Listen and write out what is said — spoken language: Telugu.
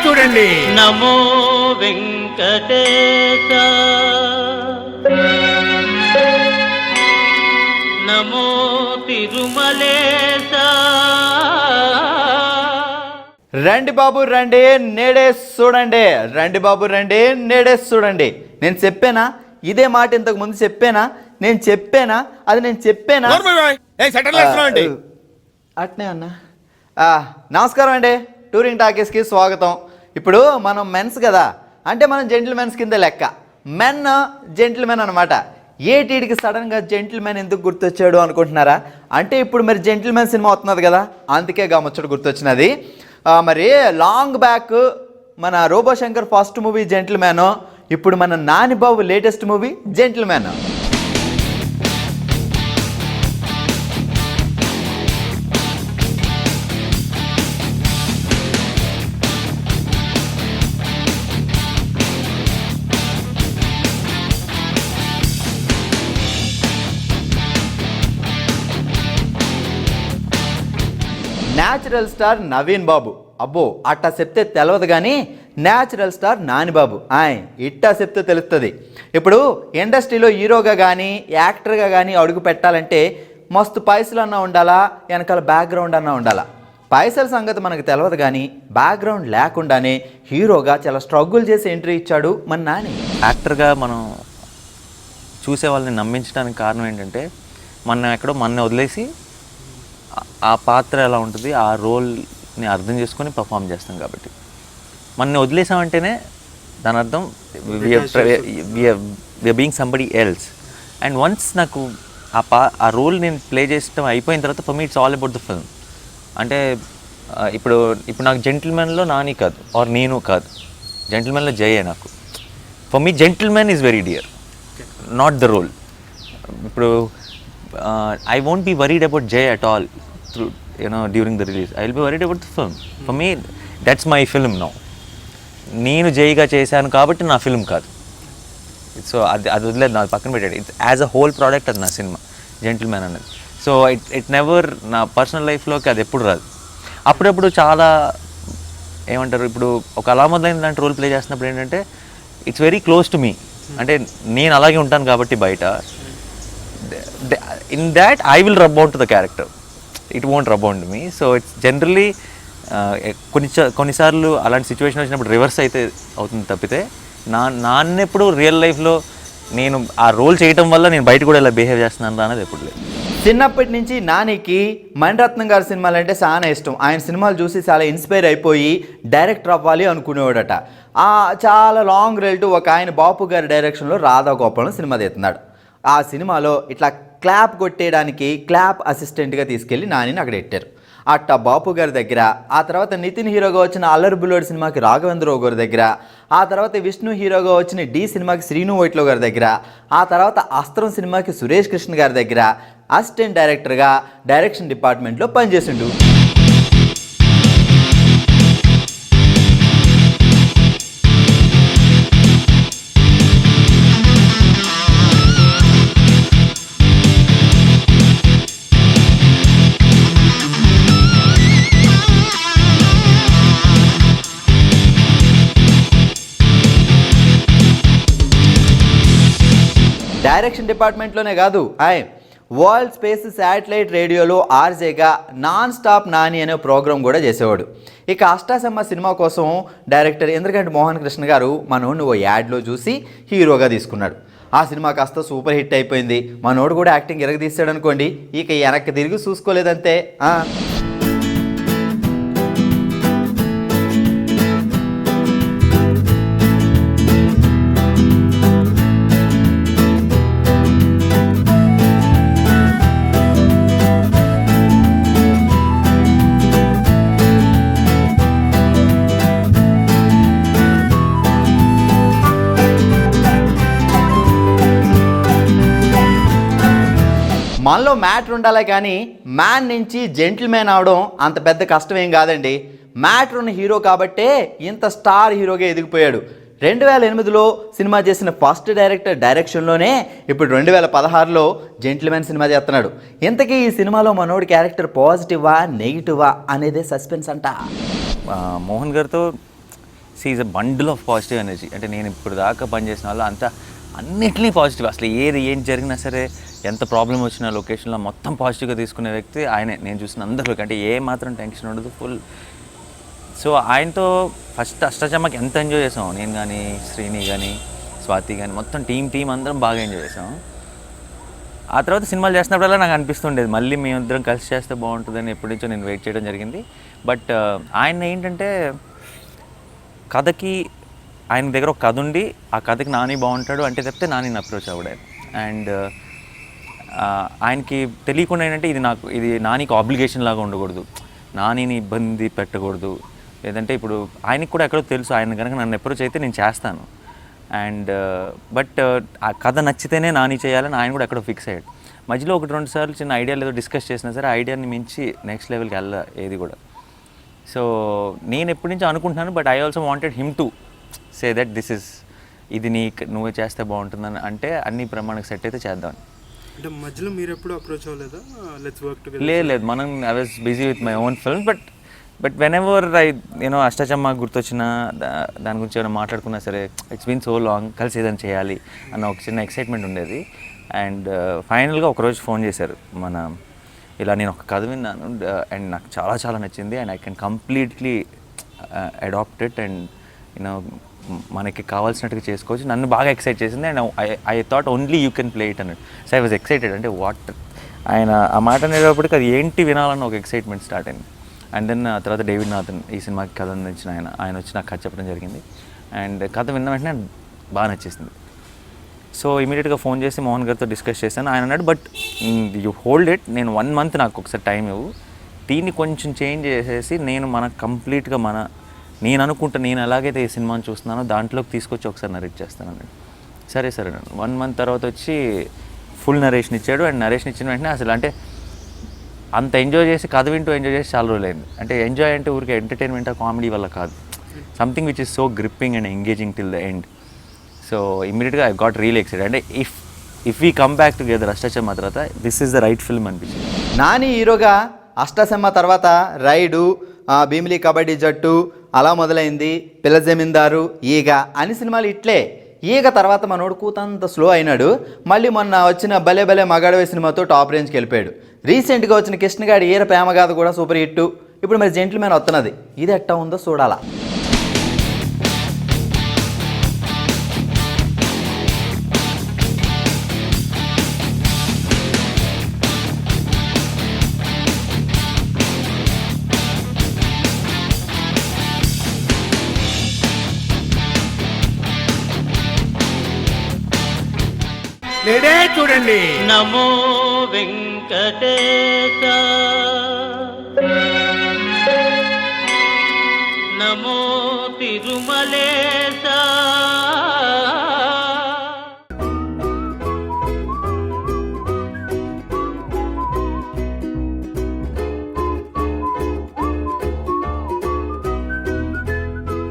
చూడండి. నమో వెంకటేశ, నమో తిరుమలేశ. రండి బాబు రండి, నేడే చూడండి. రండి బాబు రండి, నేడే చూడండి. నేను చెప్పానా? ఇదే మాట ఇంతకు ముందు చెప్పానా? నేను చెప్పానా? అది నేను చెప్పానా? అట్నే అన్నా. నమస్కారం అండి, టూరింగ్ టాకీస్కి స్వాగతం. ఇప్పుడు మనం మెన్స్ కదా, అంటే మనం జెంటిల్మెన్స్ కింద లెక్క. మెన్ జెంటిల్మెన్ అనమాట. ఏటీడికి సడన్గా జెంటిల్మెన్ ఎందుకు గుర్తొచ్చాడు అనుకుంటున్నారా? అంటే ఇప్పుడు మరి జెంటిల్మెన్ సినిమా వస్తున్నది కదా, అందుకే గమొచ్చడు గుర్తొచ్చినది. మరి లాంగ్ బ్యాక్ మన రోబో శంకర్ ఫస్ట్ మూవీ జెంటిల్మెన్, ఇప్పుడు మన Nanibabu latest movie Gentleman. Natural star Naveen Babu, అబ్బో అట్టా చెప్తే తెలవదు కానీ న్యాచురల్ స్టార్ నానిబాబు ఇట్టా చెప్తే తెలుస్తుంది. ఇప్పుడు ఇండస్ట్రీలో హీరోగా కానీ యాక్టర్గా కానీ అడుగు పెట్టాలంటే మస్తు పైసలు అన్నా ఉండాలా, వెనకాల బ్యాక్గ్రౌండ్ అన్నా ఉండాలా. పైసల సంగతి మనకు తెలవదు కానీ బ్యాక్గ్రౌండ్ లేకుండానే హీరోగా చాలా స్ట్రగుల్ చేసి ఎంట్రీ ఇచ్చాడు మన నాని. యాక్టర్గా మనం చూసే వాళ్ళని నమ్మించడానికి కారణం ఏంటంటే మనం ఎక్కడో మన వదిలేసి ఆ పాత్ర ఎలా ఉంటుంది, ఆ రోల్ని అర్థం చేసుకొని పర్ఫామ్ చేస్తాం. కాబట్టి మనని వదిలేసామంటేనే దాని అర్థం we are being somebody else. And once నాకు ఆ రోల్ నేను ప్లే చేసడం అయిపోయిన తర్వాత for me it's all about the film. అంటే ఇప్పుడు నాకు జెంటిల్మెన్లో నాని కాదు, ఆర్ నేను కాదు, జెంటిల్మెన్లో జయే నాకు. For me Gentleman is very dear, not the role. ఇప్పుడు I won't be worried about Jay at all through, during the release. I'll be worried about the film. For me, that's my film now. నేను జైగా చేశాను కాబట్టి నా ఫిల్మ్ కాదు. సో అది వదిలేదు, నా పక్కన పెట్టాడు. It's as a whole product అది నా సినిమా జెంటిల్మెన్ అనేది. సో ఇట్ నెవర్ నా పర్సనల్ లైఫ్లోకి అది ఎప్పుడు రాదు. అప్పుడప్పుడు చాలా ఏమంటారు, ఇప్పుడు ఒక అలాముద్దీన్ లాంటి రోల్ ప్లే చేస్తున్నప్పుడు ఏంటంటే it's very close to me. అంటే నేను అలాగే ఉంటాను కాబట్టి బయట in that I will rub on to the character, it won't rub on to me. So it's generally కొన్నిసార్లు అలాంటి సిచ్యువేషన్ వచ్చినప్పుడు రివర్స్ అయితే అవుతుంది తప్పితే నాన్నెప్పుడు రియల్ లైఫ్లో నేను ఆ రోల్ చేయటం వల్ల నేను బయట కూడా ఇలా బిహేవ్ చేస్తున్నాను అనేది ఎప్పుడు లేదు. చిన్నప్పటి నుంచి నానికి మణిరత్నం గారి సినిమాలు అంటే చాలా ఇష్టం. ఆయన సినిమాలు చూసి చాలా ఇన్స్పైర్ అయిపోయి డైరెక్టర్ అవ్వాలి అనుకునేవాడట. చాలా లాంగ్ రిలేటివ్ ఒక ఆయన బాపు గారి డైరెక్షన్లో రాధాగోపాలం సినిమా తీస్తున్నాడు. ఆ సినిమాలో ఇట్లా క్లాప్ కొట్టేయడానికి క్లాప్ అసిస్టెంట్గా తీసుకెళ్ళి నానిని అక్కడ పెట్టారు. అట్టా బాపు గారి దగ్గర, ఆ తర్వాత నితిన్ హీరోగా వచ్చిన అల్లరి బుల్లోడ్ సినిమాకి రాఘవేంద్రరావు గారి దగ్గర, ఆ తర్వాత విష్ణు హీరోగా వచ్చిన డి సినిమాకి శ్రీను వైట్లో గారి దగ్గర, ఆ తర్వాత అస్త్రం సినిమాకి సురేష్ కృష్ణ గారి దగ్గర అసిస్టెంట్ డైరెక్టర్గా డైరెక్షన్ డిపార్ట్మెంట్లో పనిచేసిండు. డైరెక్షన్ డిపార్ట్మెంట్లోనే కాదు, వరల్డ్ స్పేస్ శాటిలైట్ రేడియోలో ఆర్జేగా నాన్ స్టాప్ నాని అనే ప్రోగ్రాం కూడా చేసేవాడు. ఇక అష్టాచమ్మ సినిమా కోసం డైరెక్టర్ ఇంద్రగంటి మోహన్ కృష్ణ గారు మనోడిని ఓ యాడ్లో చూసి హీరోగా తీసుకున్నాడు. ఆ సినిమా కాస్త సూపర్ హిట్ అయిపోయింది. మనోడు కూడా యాక్టింగ్ ఎరగదీస్తాడు అనుకోండి, ఇక వెనక్కి తిరిగి చూసుకోలేదంతే. మనలో మ్యాటర్ ఉండాలి కానీ మ్యాన్ నుంచి జెంటిల్మెన్ అవడం అంత పెద్ద కష్టం ఏం కాదండి. మ్యాటర్ ఉన్న హీరో కాబట్టే ఇంత స్టార్ హీరోగా ఎదిగిపోయాడు. 2008లో సినిమా చేసిన ఫస్ట్ డైరెక్టర్ డైరెక్షన్లోనే ఇప్పుడు 2016లో జెంటిల్మెన్ సినిమా చేస్తున్నాడు. ఇంతకీ ఈ సినిమాలో మనోడి క్యారెక్టర్ పాజిటివా నెగిటివా అనేదే సస్పెన్స్ అంట. మోహన్ గారితో is a bundle of positive energy. అంటే నేను ఇప్పుడు దాకా పనిచేసిన వాళ్ళు అంతా అన్నిటినీ పాజిటివ్, అసలు ఏం జరిగినా సరే, ఎంత ప్రాబ్లం వచ్చినా లొకేషన్లో మొత్తం పాజిటివ్గా తీసుకునే వ్యక్తి ఆయనే. నేను చూసిన అందరిలోకి అంటే ఏ మాత్రం టెన్షన్ ఉండదు, ఫుల్. సో ఆయనతో ఫస్ట్ అష్టాచమ్మకి ఎంత ఎంజాయ్ చేసాం, నేను కానీ, శ్రీని కానీ, స్వాతి కానీ, మొత్తం టీం అందరం బాగా ఎంజాయ్ చేసాం. ఆ తర్వాత సినిమాలు చేసినప్పుడల్లా నాకు అనిపిస్తుండేది మళ్ళీ మేమిద్దరం కలిసి చేస్తే బాగుంటుందని ఎప్పటి నుంచో నేను వెయిట్ చేయడం జరిగింది. బట్ ఆయన ఏంటంటే కథకి, ఆయన దగ్గర ఒక కథ ఉండి ఆ కథకి నాని బాగుంటాడు అంటే చెప్తే నానిని అప్రోచ్ అవ్వడాను. అండ్ ఆయనకి తెలియకుండా ఏంటంటే ఇది నానికి ఆబ్లిగేషన్ లాగా ఉండకూడదు, నానిని ఇబ్బంది పెట్టకూడదు. లేదంటే ఇప్పుడు ఆయనకి కూడా ఎక్కడో తెలుసు, ఆయన కనుక నన్ను అప్రోచ్ అయితే నేను చేస్తాను. అండ్ బట్ ఆ కథ నచ్చితేనే నాని చేయాలని ఆయన కూడా ఎక్కడో ఫిక్స్ అయ్యాడు. మధ్యలో 1-2 సార్లు చిన్న ఐడియాలు ఏదో డిస్కస్ చేసినా సరే ఐడియాని మించి నెక్స్ట్ లెవెల్కి వెళ్ళా ఏది కూడా. సో నేను ఎప్పటి నుంచో అనుకుంటున్నాను, but I also wanted him to say that ఇది నువ్వే చేస్తే బాగుంటుందని, అంటే అన్ని ప్రమాణానికి సెట్ అయితే చేద్దామని. అంటే మధ్యలో మీరు ఎప్పుడు అప్రోచ్ అవ్వలేదా లెట్స్ వర్క్ టుగెదర్? లేదు, మనం I was busy with my own film. But whenever Ashta Chamma గుర్తొచ్చిన దాని గురించి ఏమైనా మాట్లాడుకున్నా సరే, ఇట్స్ బీన్ సో లాంగ్, కలిసి ఏదైనా చేయాలి అన్న ఒక చిన్న ఎక్సైట్మెంట్ ఉండేది. అండ్ ఫైనల్గా ఒకరోజు ఫోన్ చేశారు, ఇలా నేను ఒక కథ విన్నాను అండ్ నాకు చాలా చాలా నచ్చింది and I can completely adapt it and మనకి కావాల్సినట్టుగా చేసుకోవచ్చు. నన్ను బాగా ఎక్సైట్ చేసింది and I thought only you can play it అన్నట్టు. So I was excited. అంటే వాట్ ఆయన ఆ మాట అనేటప్పటికి అది ఏంటి వినాలన్న ఒక ఎక్సైట్మెంట్ స్టార్ట్ అయింది. అండ్ దెన్ తర్వాత డేవిడ్ నాథన్ ఈ సినిమాకి కథ అందించిన ఆయన వచ్చి నాకు కథ చెప్పడం జరిగింది. అండ్ కథ విన్న వెంటనే బాగా నచ్చేసింది. సో ఇమీడియట్గా ఫోన్ చేసి మోహన్ గారితో డిస్కస్ చేశాను. ఆయన అన్నాడు, బట్ యూ హోల్డ్ ఇట్, నేను 1 month నాకు ఒకసారి టైం ఇవ్వు, దీన్ని కొంచెం చేంజ్ చేసేసి నేను కంప్లీట్గా నేను అనుకుంటా నేను ఎలాగైతే ఈ సినిమాని చూస్తున్నానో దాంట్లోకి తీసుకొచ్చి ఒకసారి నరేట్ చేస్తానండి. సరే 1 month తర్వాత వచ్చి ఫుల్ నరేషన్ ఇచ్చాడు. అండ్ నరేషన్ ఇచ్చిన వెంటనే అసలు అంటే అంత ఎంజాయ్ చేసి కథ వింటూ ఎంజాయ్ చేసి చాలా రోజులైంది. అంటే ఎంజాయ్ అంటే ఊరికే ఎంటర్టైన్మెంట్ కామెడీ వల్ల కాదు, something which is so gripping and engaging till the end. So ఇమ్మీడియట్గా ఐ గాట్ రియల్ ఎక్సైటెడ్. అంటే if we come back together Ashta Chamma తర్వాత this is the right film అనిపించింది. నాని హీరోగా అష్టాచమ్మ తర్వాత రైడు, భీమిలి కబడ్డీ జట్టు అలా మొదలైంది, పిల్ల జమీందారు, ఈగ అన్ని సినిమాలు ఇట్లే. ఈగ తర్వాత మనోడు కూతంత స్లో అయినాడు. మళ్ళీ మొన్న వచ్చిన భలే భలే మగాడవే సినిమాతో టాప్ రేంజ్కి వెళ్ళిపోయాడు. రీసెంట్గా వచ్చిన కృష్ణగాడి ఈర ప్రేమగాథ కూడా సూపర్ హిట్. ఇప్పుడు మరి జెంటిల్మెన్ వస్తున్నది, ఇది ఎట్టా ఉందో చూడాలా. లేడే చూడండి. నమో వెంకటేశ, నమో